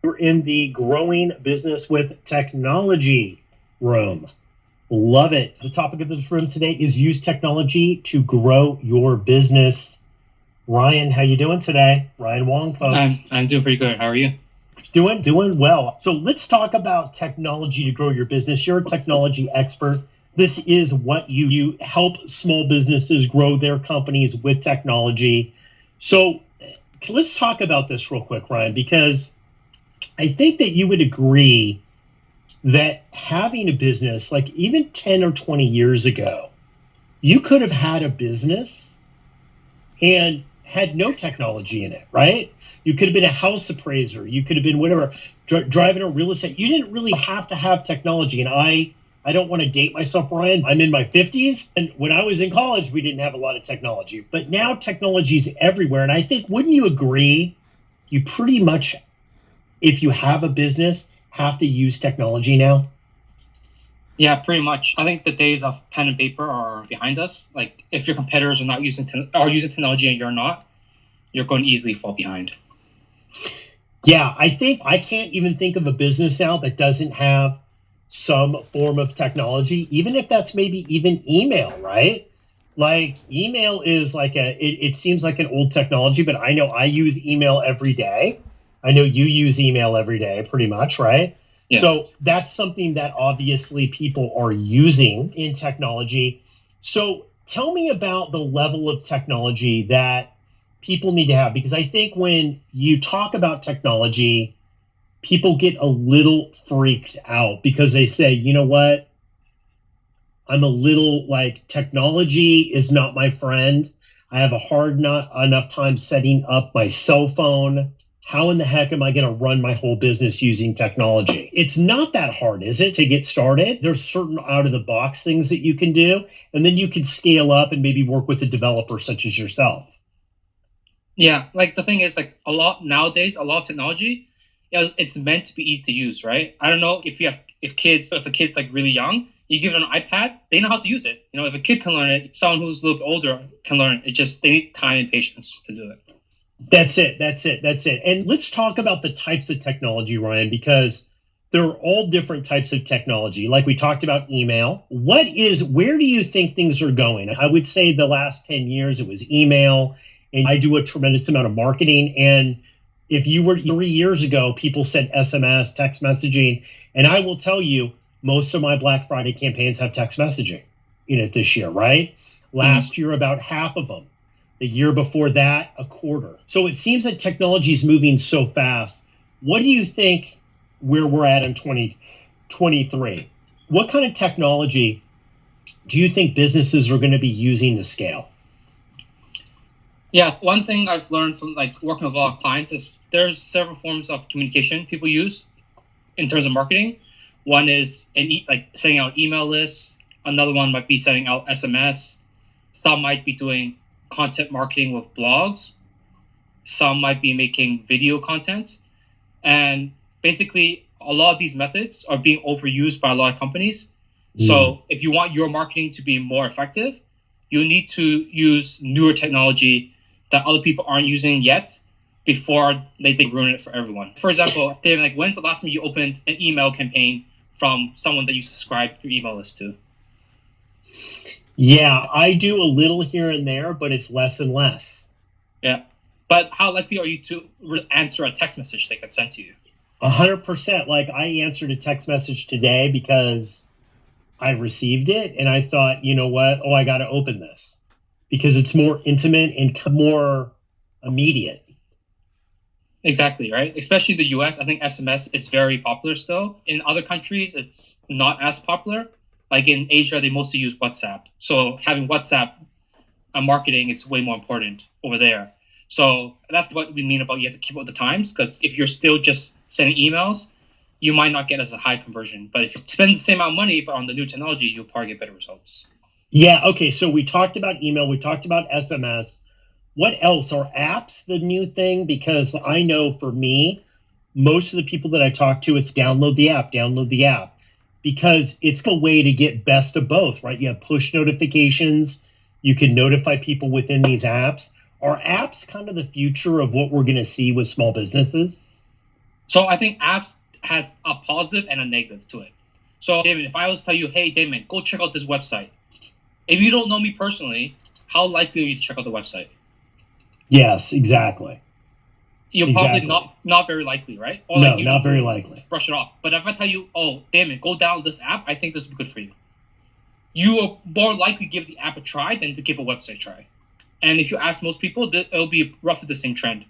We're in the growing business with technology room. Love it. The topic of this room today is use technology to grow your business. Ryan, how you doing today? Ryan Wong, folks. I'm doing pretty good. How are you? Doing well. So let's talk about technology to grow your business. You're a technology expert. This is what you help small businesses grow their companies with technology. So let's talk about this real quick, Ryan, because I think that you would agree that having a business, like even 10 or 20 years ago, you could have had a business and had no technology in it, right? You could have been a house appraiser. You could have been whatever, driving a real estate. You didn't really have to have technology. And I don't want to date myself, Ryan. I'm in my 50s. And when I was in college, we didn't have a lot of technology. But now technology is everywhere. And I think, wouldn't you agree, you pretty much, if you have a business, have to use technology now? Yeah, pretty much. I think the days of pen and paper are behind us. Like, if your competitors are not using technology and you're not, you're going to easily fall behind. Yeah, I think I can't even think of a business now that doesn't have some form of technology, even if that's maybe even email, right? Like email is like it seems like an old technology, but I know I use email every day. I know you use email every day pretty much, right? Yes. So that's something that obviously people are using in technology. So tell me about the level of technology that people need to have, because I think when you talk about technology, people get a little freaked out because they say, you know what? I'm a little like, technology is not my friend. I have a hard not enough time setting up my cell phone. How in the heck am I going to run my whole business using technology? It's not that hard, is it, to get started? There's certain out of the box things that you can do, and then you can scale up and maybe work with a developer such as yourself. Yeah, like the thing is, like a lot of technology, it's meant to be easy to use, right? I don't know if a kid's like really young, you give them an iPad, they know how to use it. You know, if a kid can learn it, someone who's a little bit older can learn it. They need time and patience to do it. That's it. And let's talk about the types of technology, Ryan, because there are all different types of technology. Like we talked about email. Where do you think things are going? I would say the last 10 years, it was email, and I do a tremendous amount of marketing. And if you were 3 years ago, people said SMS, text messaging. And I will tell you, most of my Black Friday campaigns have text messaging in it this year, right? Last year, about half of them. The year before that, a quarter. So it seems that technology is moving so fast. What do you think where we're at in 2023? What kind of technology do you think businesses are going to be using to scale? Yeah, one thing I've learned from like working with a lot of clients is there's several forms of communication people use in terms of marketing. One is like sending out email lists. Another one might be sending out SMS. Some might be doing content marketing with blogs. Some might be making video content. And basically, a lot of these methods are being overused by a lot of companies. So if you want your marketing to be more effective, you need to use newer technology that other people aren't using yet before they ruin it for everyone. For example, David, like, when's the last time you opened an email campaign from someone that you subscribe your email list to? Yeah, I do a little here and there, but it's less and less. Yeah. But how likely are you to answer a text message they get sent to you? 100%. Like, I answered a text message today because I received it and I thought, you know what? Oh, I got to open this because it's more intimate and more immediate. Exactly, right? Especially the US, I think SMS is very popular still. In other countries, it's not as popular. Like in Asia, they mostly use WhatsApp. So having WhatsApp marketing is way more important over there. So that's what we mean about you have to keep up with the times, because if you're still just sending emails, you might not get as a high conversion. But if you spend the same amount of money, but on the new technology, you'll probably get better results. Yeah, okay. So we talked about email, we talked about SMS. What else? Are apps the new thing? Because I know for me, most of the people that I talk to, it's download the app. Because it's a way to get best of both, right? You have push notifications. You can notify people within these apps. Are apps kind of the future of what we're going to see with small businesses? So I think apps has a positive and a negative to it. So Damon, if I was to tell you, hey Damon, go check out this website. If you don't know me personally, how likely are you to check out the website? Yes, exactly. You're Exactly. probably not very likely, right? Or No, like you not just very likely. brush it off. But if I tell you, oh Damon, go down this app, I think this will be good for you. You are more likely to give the app a try than to give a website a try. And if you ask most people, it'll be roughly the same trend.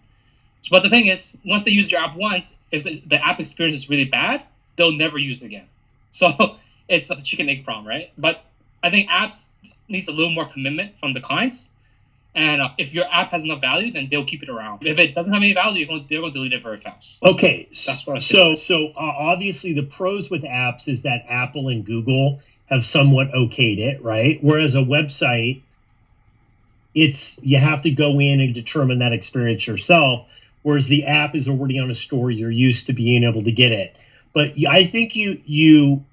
But the thing is, once they use your app once, if the app experience is really bad, they'll never use it again. So it's a chicken egg problem, right? But I think apps needs a little more commitment from the clients. And if your app has enough value, then they'll keep it around. If it doesn't have any value, they're going to delete it very fast. Okay, That's what I think. So obviously the pros with apps is that Apple and Google have somewhat okayed it, right? Whereas a website, you have to go in and determine that experience yourself. Whereas the app is already on a store, you're used to being able to get it. But I think you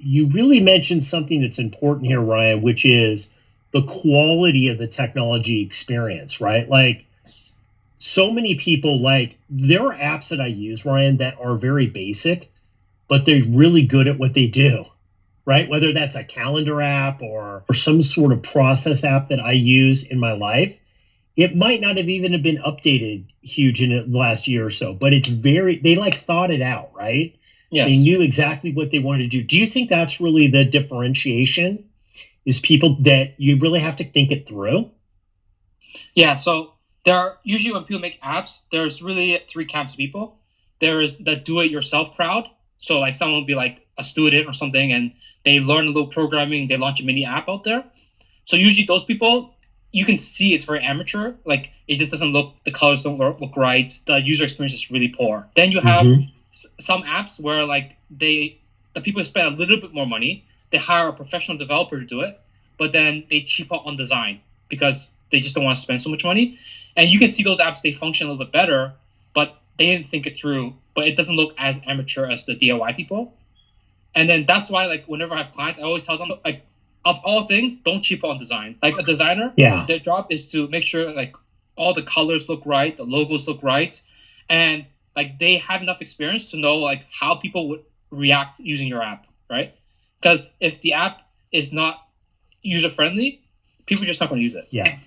really mentioned something that's important here, Ryan, which is the quality of the technology experience, right? Like, so many people, like, there are apps that I use, Ryan, that are very basic, but they're really good at what they do, right? Whether that's a calendar app or some sort of process app that I use in my life, it might not have even been updated huge in the last year or so, but they like thought it out, right? Yes. They knew exactly what they wanted to do. Do you think that's really the differentiation? Is people that you really have to think it through? Yeah, so there are usually when people make apps, there's really three camps of people. There is the do-it-yourself crowd. So like someone will be like a student or something, and they learn a little programming, they launch a mini app out there. So usually those people, you can see it's very amateur. Like it just doesn't the colors don't look right. The user experience is really poor. Then you have some apps where like the people spend a little bit more money. They hire a professional developer to do it, but then they cheap out on design because they just don't want to spend so much money. And you can see those apps, they function a little bit better, but they didn't think it through. But it doesn't look as amateur as the DIY people. And then that's why, like, whenever I have clients, I always tell them, like, of all things, don't cheap out on design. Like a designer, their job is to make sure like all the colors look right, the logos look right, and like they have enough experience to know like how people would react using your app, right? Because if the app is not user friendly, people are just not going to use it. Yeah.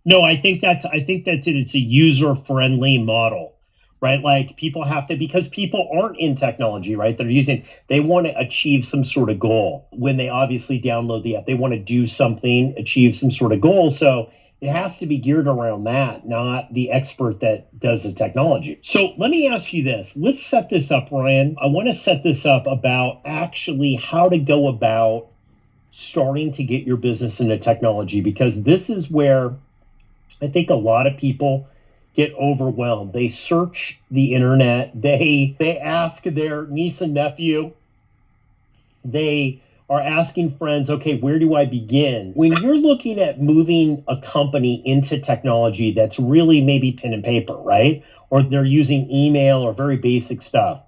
No, I think that's it. It's a user friendly model, right? Like people have to, because people aren't in technology, right? They want to achieve some sort of goal. When they obviously download the app, they want to do something, achieve some sort of goal. So it has to be geared around that, not the expert that does the technology. So let me ask you this. Let's set this up, Ryan. I want to set this up about actually how to go about starting to get your business into technology, because this is where I think a lot of people get overwhelmed. They search the internet. They ask their niece and nephew. They are asking friends, okay, where do I begin? When you're looking at moving a company into technology that's really maybe pen and paper, right? Or they're using email or very basic stuff.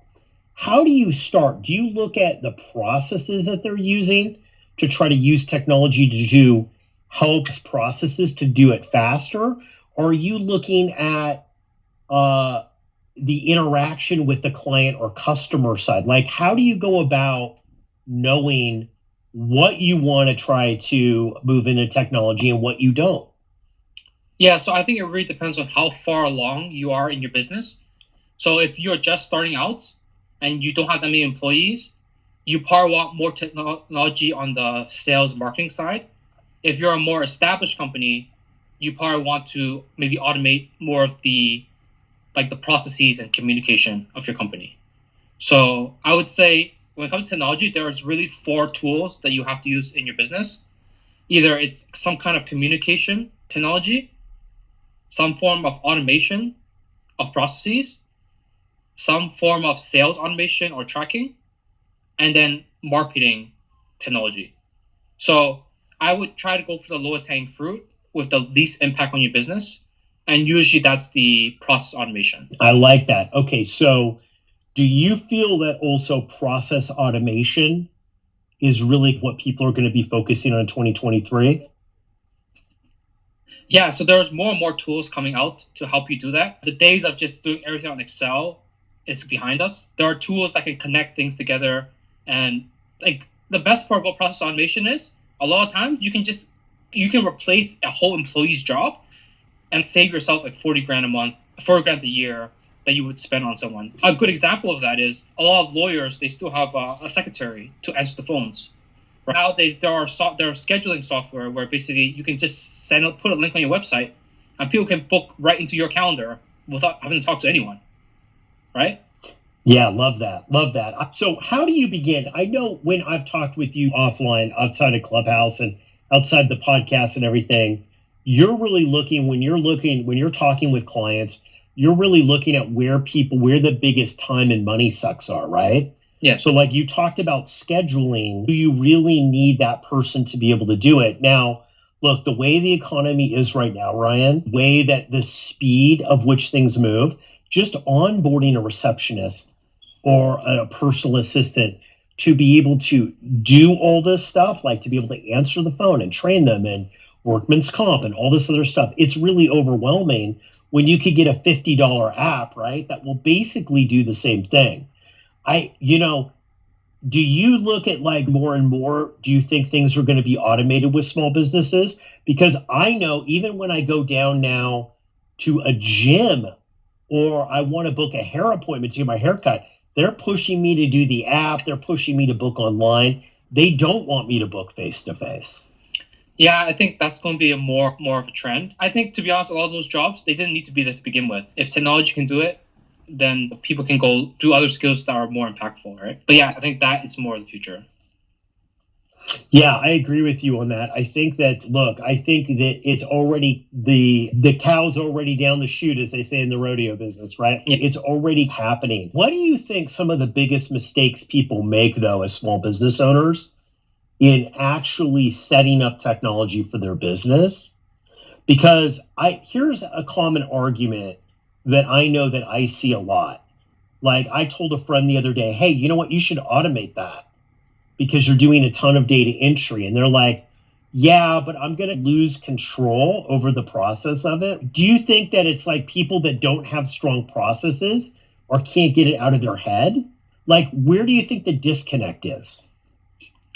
How do you start? Do you look at the processes that they're using to try to use technology to help processes to do it faster? Or are you looking at the interaction with the client or customer side? Like, how do you go about knowing what you want to try to move into technology and what you don't? Yeah, so I think it really depends on how far along you are in your business. So if you're just starting out and you don't have that many employees, you probably want more technology on the sales and marketing side. If you're a more established company, you probably want to maybe automate more of the processes and communication of your company. So I would say when it comes to technology, there's really 4 tools that you have to use in your business. Either it's some kind of communication technology, some form of automation of processes, some form of sales automation or tracking, and then marketing technology. So I would try to go for the lowest hanging fruit with the least impact on your business. And usually that's the process automation. I like that. Okay, so do you feel that also process automation is really what people are going to be focusing on in 2023? Yeah, so there's more and more tools coming out to help you do that. The days of just doing everything on Excel is behind us. There are tools that can connect things together. And like the best part about process automation is a lot of times you can replace a whole employee's job and save yourself like 40 grand a month, 40 grand a year that you would spend on someone. A good example of that is a lot of lawyers, they still have a secretary to answer the phones. Nowadays, there are scheduling software where basically you can just put a link on your website and people can book right into your calendar without having to talk to anyone, right? Yeah, love that. Love that. So how do you begin? I know when I've talked with you offline, outside of Clubhouse and outside the podcast and everything, you're really looking, when you're talking with clients, you're really looking at where the biggest time and money sucks are, right? Yeah. So like you talked about scheduling, do you really need that person to be able to do it? Now, look, the way the economy is right now, Ryan, the way that the speed of which things move, just onboarding a receptionist or a personal assistant to be able to do all this stuff, like to be able to answer the phone and train them and workman's comp and all this other stuff, it's really overwhelming when you could get a $50 app, right, that will basically do the same thing. Do you look at like more and more, do you think things are going to be automated with small businesses? Because I know even when I go down now to a gym or I want to book a hair appointment to get my haircut, they're pushing me to do the app. They're pushing me to book online. They don't want me to book face-to-face. Yeah, I think that's going to be more of a trend. I think, to be honest, a lot of those jobs, they didn't need to be there to begin with. If technology can do it, then people can go do other skills that are more impactful, right? But yeah, I think that is more of the future. Yeah, I agree with you on that. I think that it's already, the cow's already down the chute, as they say in the rodeo business, right? Yeah. It's already happening. What do you think some of the biggest mistakes people make, though, as small business owners in actually setting up technology for their business? Because here's a common argument that I know that I see a lot. Like I told a friend the other day, hey, you know what? You should automate that because you're doing a ton of data entry. And they're like, yeah, but I'm going to lose control over the process of it. Do you think that it's like people that don't have strong processes or can't get it out of their head? Like, where do you think the disconnect is?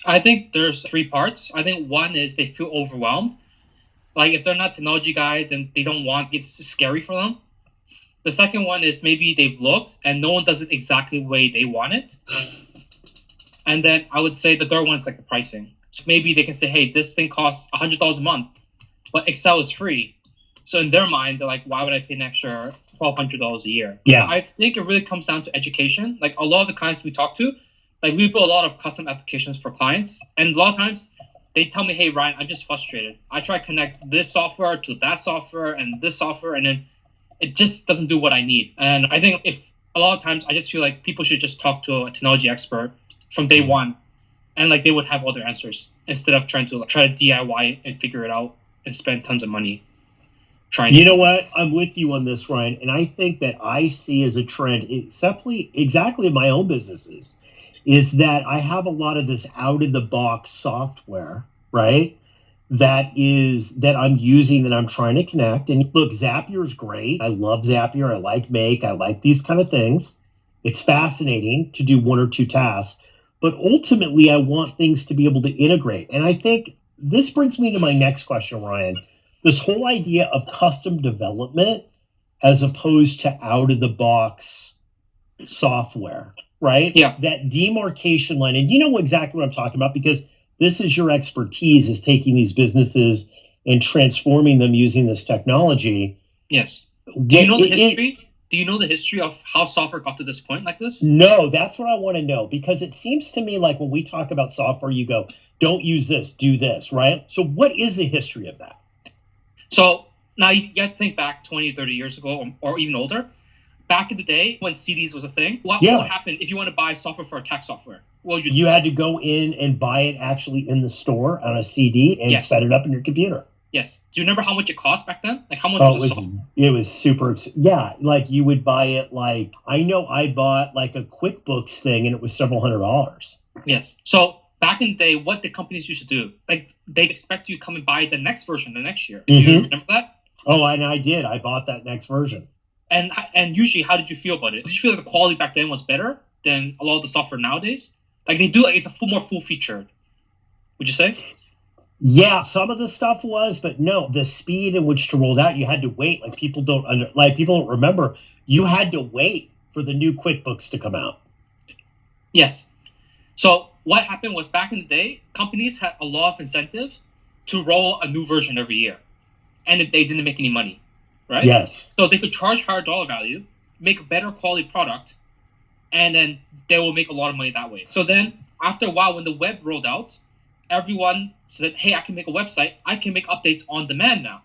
I think there's 3 parts. I think one is they feel overwhelmed. Like if they're not a technology guy, then they don't want, it's scary for them. The second one is maybe they've looked and no one does it exactly the way they want it. And then I would say the third one is like the pricing. So maybe they can say, hey, this thing costs $100 a month, but Excel is free. So in their mind, they're like, why would I pay an extra $1,200 a year? Yeah. I think it really comes down to education. Like a lot of the clients we talk to, like we build a lot of custom applications for clients. And a lot of times they tell me, hey, Ryan, I'm just frustrated. I try to connect this software to that software and this software, and then it just doesn't do what I need. And I think if a lot of times I just feel like people should just talk to a technology expert from day one, and like they would have all their answers instead of try to DIY and figure it out and spend tons of money trying. You know what? I'm with you on this, Ryan. And I think that I see as a trend, exactly in my own businesses, is that I have a lot of this out of the box software, right? That I'm using, that I'm trying to connect. And look, Zapier is great. I love Zapier. I like Make. I like these kind of things. It's fascinating to do 1 or 2 tasks. But ultimately, I want things to be able to integrate. And I think this brings me to my next question, Ryan. This whole idea of custom development as opposed to out of the box software, right? Yeah. That demarcation line. And you know exactly what I'm talking about, because this is your expertise, is taking these businesses and transforming them using this technology. Yes. Do you know the history? Do you know the history of how software got to this point like this? No, that's what I want to know, because it seems to me like when we talk about software, you go, don't use this, do this, right? So what is the history of that? So now you got to think back 20, 30 years ago or even older. Back in the day when CDs was a thing, what would happen if you want to buy software for a tax software? You had to go in and buy it actually in the store on a CD and set it up in your computer. Yes. Do you remember how much it cost back then? Like how much was it? It was super. Yeah. Like you would buy it like, I know I bought like a QuickBooks thing and it was several $100s. Yes. So back in the day, what the companies used to do, like they'd expect you to come and buy the next version the next year. Do you remember that? Oh, and I did. I bought that next version. And usually, how did you feel about it? Did you feel like the quality back then was better than a lot of the software nowadays? Like they do, like it's more full featured. Would you say? Yeah, some of the stuff was, but no, the speed in which to roll it out, you had to wait. Like people don't remember. You had to wait for the new QuickBooks to come out. Yes. So what happened was back in the day, companies had a lot of incentive to roll a new version every year, and if they didn't make any money, right? Yes. So they could charge higher dollar value, make a better quality product, and then they will make a lot of money that way. So then after a while, when the web rolled out, everyone said, hey, I can make a website. I can make updates on demand now.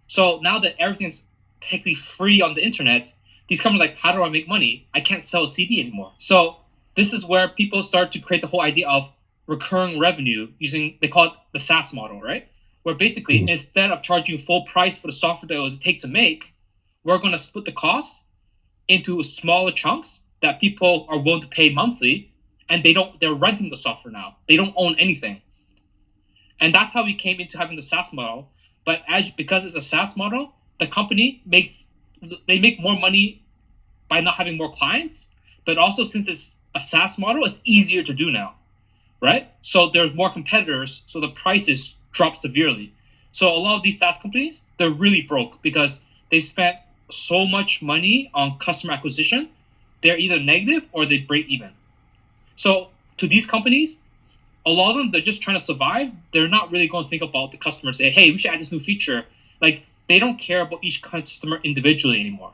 So now that everything's technically free on the internet, these companies are like, how do I make money? I can't sell a CD anymore. So this is where people start to create the whole idea of recurring revenue using, they call it the SaaS model, right? Where basically instead of charging full price for the software that it would take to make, we're going to split the cost into smaller chunks that people are willing to pay monthly, and they're renting the software now. They don't own anything. And that's how we came into having the SaaS model. But because it's a SaaS model, the company they make more money by not having more clients, but also since it's a SaaS model, it's easier to do now, right? So there's more competitors, so the prices drop severely. So a lot of these SaaS companies, they're really broke because they spent so much money on customer acquisition. They're either negative or they break even. So to these companies, a lot of them, they're just trying to survive. They're not really going to think about the customer, say, hey, we should add this new feature. Like, they don't care about each customer individually anymore,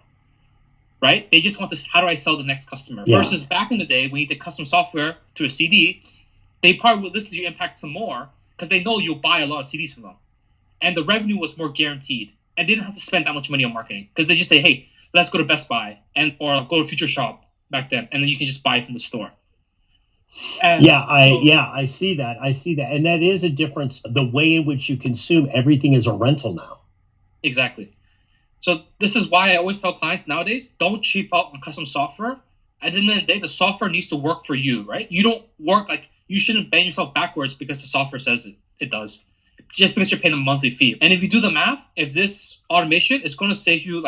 right? They just want this, how do I sell the next customer? Yeah. Versus back in the day, when you did custom software to a CD, they probably would listen to your impact some more because they know you'll buy a lot of CDs from them. And the revenue was more guaranteed. And they didn't have to spend that much money on marketing because they just say, hey, let's go to Best Buy or go to Future Shop back then. And then you can just buy from the store. And I see that. And that is a difference. The way in which you consume everything is a rental now. Exactly. So this is why I always tell clients nowadays, don't cheap out on custom software. At the end of the day, the software needs to work for you, right? You don't work you shouldn't bend yourself backwards because the software says it does. Just because you're paying a monthly fee. And if you do the math, if this automation is going to save you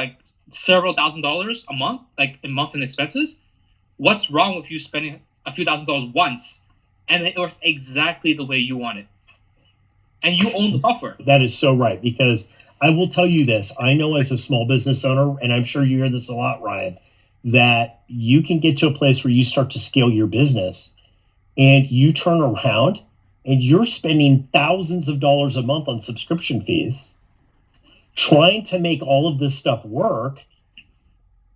several $1,000s a month, in monthly expenses, what's wrong with you spending a few $1,000s once and it works exactly the way you want it? And you own the software. That is so right, because I will tell you this. I know as a small business owner, and I'm sure you hear this a lot, Ryan, that you can get to a place where you start to scale your business and you turn around and you're spending thousands of dollars a month on subscription fees trying to make all of this stuff work.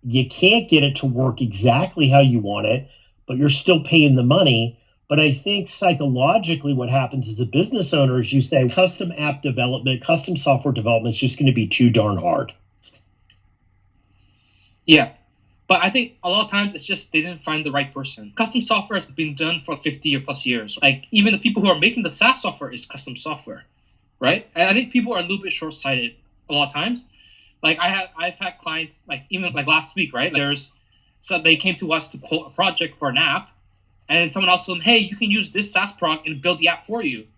You can't get it to work exactly how you want it, but you're still paying the money. But I think psychologically what happens as a business owner is you say custom app development, custom software development is just going to be too darn hard. Yeah. But I think a lot of times it's just they didn't find the right person. Custom software has been done for 50 or plus years. Even the people who are making the SaaS software is custom software, right? And I think people are a little bit short-sighted a lot of times. I've had clients even last week, right? So they came to us to quote a project for an app, and then someone else told them, hey, you can use this SaaS product and build the app for you.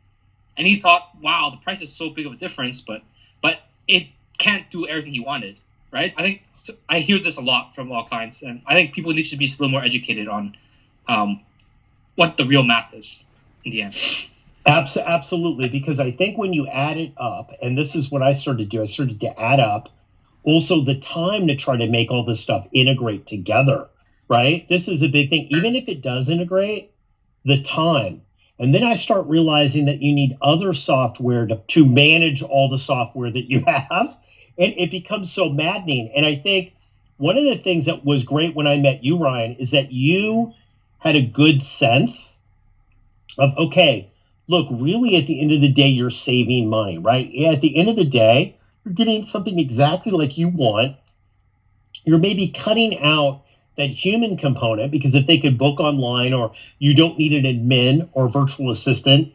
And he thought, wow, the price is so big of a difference, but it can't do everything he wanted, right? I think I hear this a lot from a lot of clients, and I think people need to be a little more educated on what the real math is in the end. Absolutely, because I think when you add it up, and this is what I started to do, I started to add up also the time to try to make all this stuff integrate together, right? This is a big thing. Even if it does integrate, the time. And then I start realizing that you need other software to manage all the software that you have. And it becomes so maddening. And I think one of the things that was great when I met you, Ryan, is that you had a good sense of, okay, look, really at the end of the day, you're saving money, right? At the end of the day, you're getting something exactly like you want. You're maybe cutting out that human component because if they could book online, or you don't need an admin or virtual assistant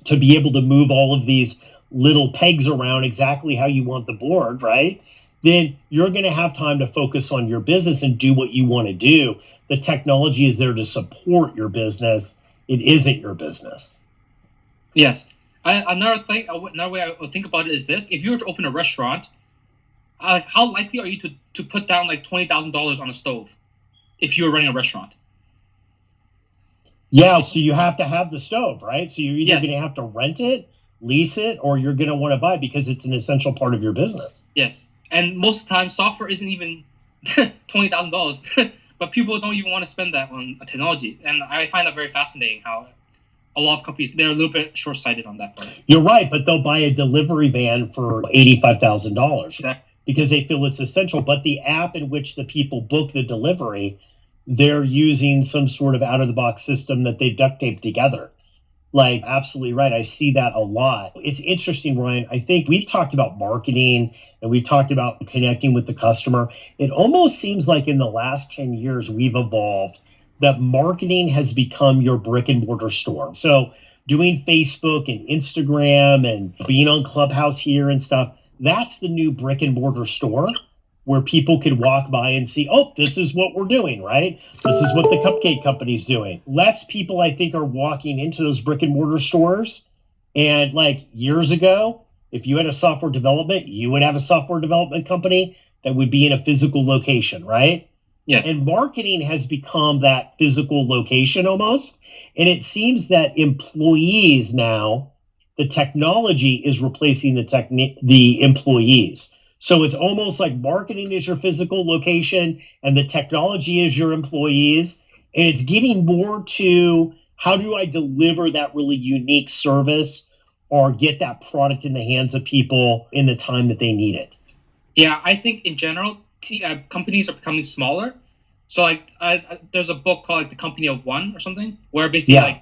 to be able to move all of these little pegs around exactly how you want the board, right? Then you're going to have time to focus on your business and do what you want to do. The technology is there to support your business. It isn't your business. Yes. Another way I would think about it is this. If you were to open a restaurant, Like, how likely are you to put down like $20,000 on a stove if you're running a restaurant? Yeah, so you have to have the stove, right? So you're either Yes. going to have to rent it, lease it, or you're going to want to buy it because it's an essential part of your business. Yes. And most of the time, software isn't even $20,000, but people don't even want to spend that on technology. And I find that very fascinating how a lot of companies, they're a little bit short-sighted on that part. You're right, but they'll buy a delivery van for $85,000 Exactly. because they feel it's essential. But the app in which the people book the delivery, they're using some sort of out-of-the-box system that they've duct taped together. Like, absolutely right. I see that a lot. It's interesting, Ryan. I think we've talked about marketing and we've talked about connecting with the customer. It almost seems like in the last 10 years, we've evolved that marketing has become your brick and mortar store. So doing Facebook and Instagram and being on Clubhouse here and stuff, that's the new brick and mortar store where people could walk by and see, oh, this is what we're doing, right? This is what the cupcake company's doing. Less people, I think, are walking into those brick and mortar stores. And like years ago, if you had a software development, you would have a software development company that would be in a physical location, right? Yeah. And marketing has become that physical location almost. And it seems that employees now, the technology is replacing the employees. So it's almost like marketing is your physical location and the technology is your employees. And it's getting more to how do I deliver that really unique service or get that product in the hands of people in the time that they need it. Yeah, I think in general, companies are becoming smaller. So like there's a book called like The Company of One or something where basically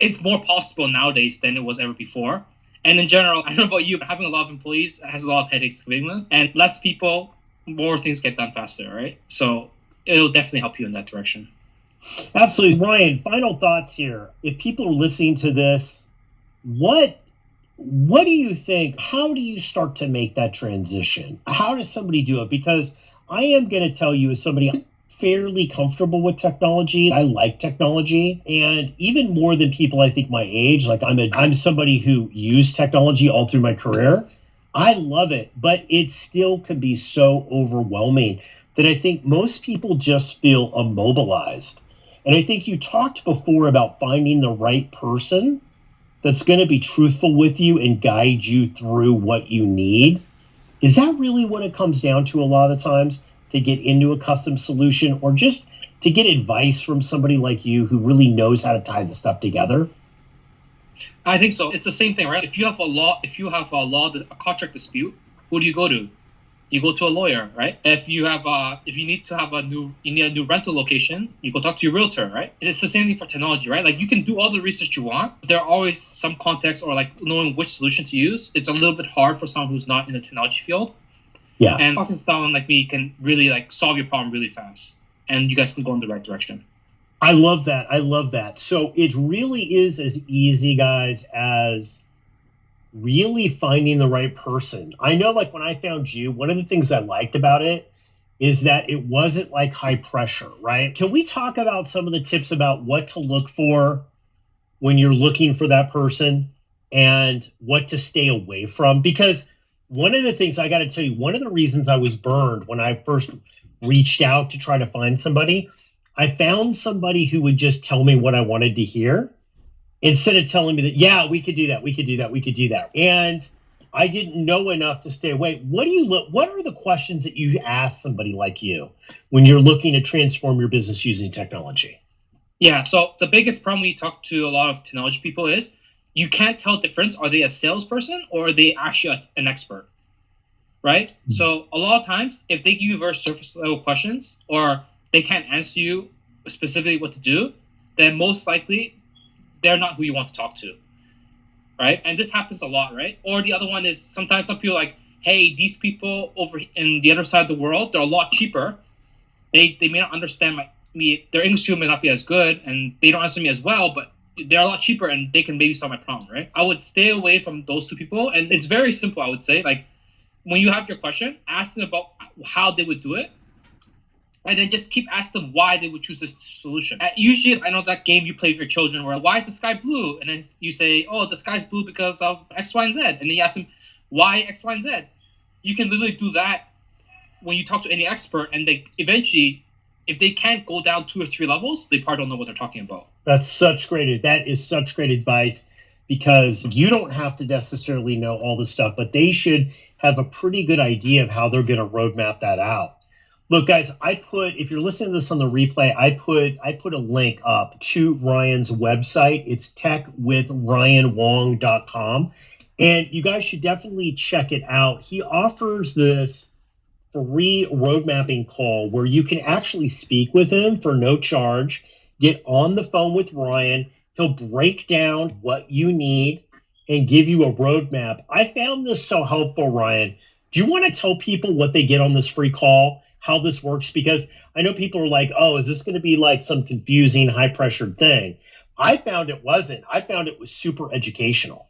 it's more possible nowadays than it was ever before. And in general, I don't know about you, but having a lot of employees has a lot of headaches to begin with. And less people, more things get done faster, right? So it'll definitely help you in that direction. Absolutely. Ryan, final thoughts here. If people are listening to this, what do you think? How do you start to make that transition? How does somebody do it? Because I am going to tell you, as somebody, I'm fairly comfortable with technology. I like technology, and even more than people I think my age. Like I'm somebody who used technology all through my career. I love it, but it still can be so overwhelming that I think most people just feel immobilized. And I think you talked before about finding the right person that's going to be truthful with you and guide you through what you need. Is that really what it comes down to a lot of times, to get into a custom solution or just to get advice from somebody like you who really knows how to tie the stuff together? I think so. It's the same thing, right? If you have a contract dispute, who do you go to? You go to a lawyer, right? If you need a new rental location, you go talk to your realtor, right? It's the same thing for technology, right? Like you can do all the research you want, but there are always some context or like knowing which solution to use. It's a little bit hard for someone who's not in the technology field. Yeah. And talking to someone like me can really like solve your problem really fast, and you guys can go in the right direction. I love that. So it really is as easy, guys, as really finding the right person. I know, like when I found you, one of the things I liked about it is that it wasn't like high pressure, right? Can we talk about some of the tips about what to look for when you're looking for that person and what to stay away from? Because one of the things I got to tell you, one of the reasons I was burned when I first reached out to try to find somebody, I found somebody who would just tell me what I wanted to hear instead of telling me that, yeah, we could do that. And I didn't know enough to stay away. What are the questions that you ask somebody like you when you're looking to transform your business using technology? Yeah, so the biggest problem we talk to a lot of technology people is you can't tell the difference. Are they a salesperson or are they actually an expert, right? Mm-hmm. So a lot of times, if they give you very surface level questions or they can't answer you specifically what to do, then most likely they're not who you want to talk to, right? And this happens a lot, right? Or the other one is sometimes some people are like, hey, these people over in the other side of the world, they're a lot cheaper. They may not understand me. Their English skill may not be as good, and they don't understand me as well, but they're a lot cheaper, and they can maybe solve my problem, right? I would stay away from those two people, and it's very simple, I would say. Like, when you have your question, ask them about how they would do it, and then just keep asking them why they would choose this solution. Usually, I know that game you play with your children where, why is the sky blue? And then you say, oh, the sky's blue because of X, Y, and Z. And then you ask them, why X, Y, and Z? you can literally do that when you talk to any expert, and they eventually, if they can't go down 2 or 3 levels, they probably don't know what they're talking about. That is such great advice, because you don't have to necessarily know all this stuff, but they should have a pretty good idea of how they're going to roadmap that out. Look, guys, if you're listening to this on the replay, I put a link up to Ryan's website. It's techwithryanwong.com. And you guys should definitely check it out. He offers this free road mapping call where you can actually speak with him for no charge, get on the phone with Ryan. He'll break down what you need and give you a roadmap. I found this so helpful, Ryan. Do you want to tell people what they get on this free call, how this works? Because I know people are like, oh, is this going to be like some confusing, high-pressured thing? I found it wasn't. I found it was super educational.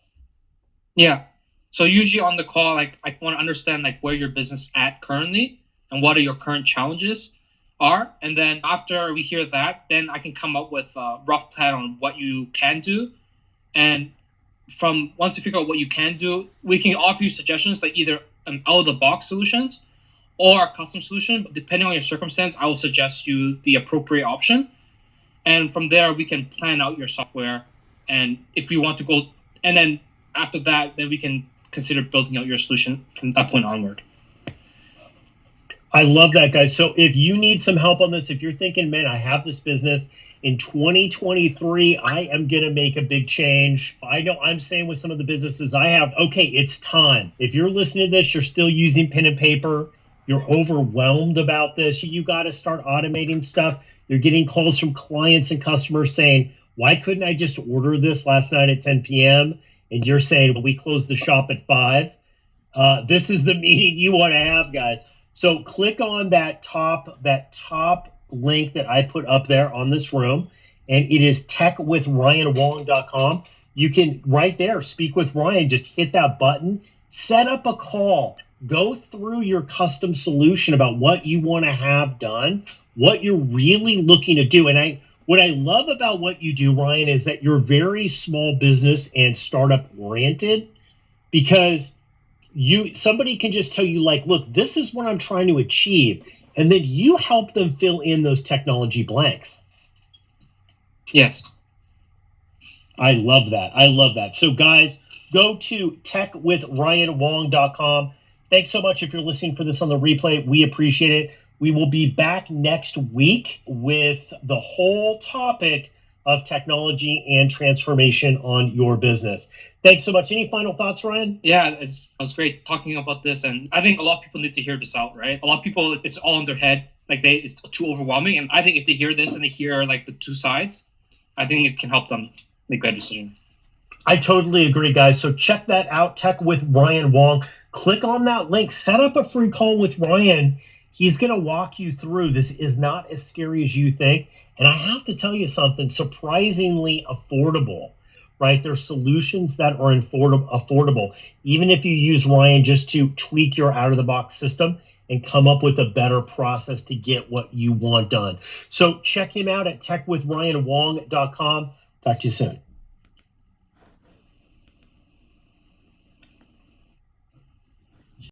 Yeah. So usually on the call, like, I want to understand like where your business at currently and what are your current challenges are. And then after we hear that, then I can come up with a rough plan on what you can do. And from once you figure out what you can do, we can offer you suggestions like either out of the box solutions or a custom solution. But depending on your circumstance, I will suggest you the appropriate option. And from there, we can plan out your software. And if you want to go, and then after that, then we can consider building out your solution from that point onward. I love that, guys. So if you need some help on this, if you're thinking, man, I have this business in 2023, I am going to make a big change. I know I'm saying with some of the businesses I have, okay, it's time. If you're listening to this, you're still using pen and paper, you're overwhelmed about this, you got to start automating stuff. You're getting calls from clients and customers saying, why couldn't I just order this last night at 10 p.m.? And you're saying, well, we closed the shop at 5. This is the meeting you want to have, guys. So click on that top link that I put up there on this room, and it is techwithryanwong.com. You can right there speak with Ryan. Just hit that button, set up a call, go through your custom solution about what you want to have done, what you're really looking to do. And what I love about what you do, Ryan, is that you're very small business and startup oriented, because somebody can just tell you, like, look, this is what I'm trying to achieve. And then you help them fill in those technology blanks. Yes. I love that. So guys, go to techwithryanwong.com. Thanks so much if you're listening for this on the replay. We appreciate it. We will be back next week with the whole topic of technology and transformation on your business. Thanks so much. Any final thoughts, Ryan? Yeah, it was great talking about this. And I think a lot of people need to hear this out, right? A lot of people, it's all in their head. Like it's too overwhelming. And I think if they hear this and they hear like the two sides, I think it can help them make better decisions. I totally agree, guys. So check that out, Tech with Ryan Wong. Click on that link. Set up a free call with Ryan. He's going to walk you through. This is not as scary as you think. And I have to tell you something, surprisingly affordable, right? There's solutions that are affordable. Even if you use Ryan just to tweak your out-of-the-box system and come up with a better process to get what you want done. So check him out at techwithryanwong.com. Talk to you soon.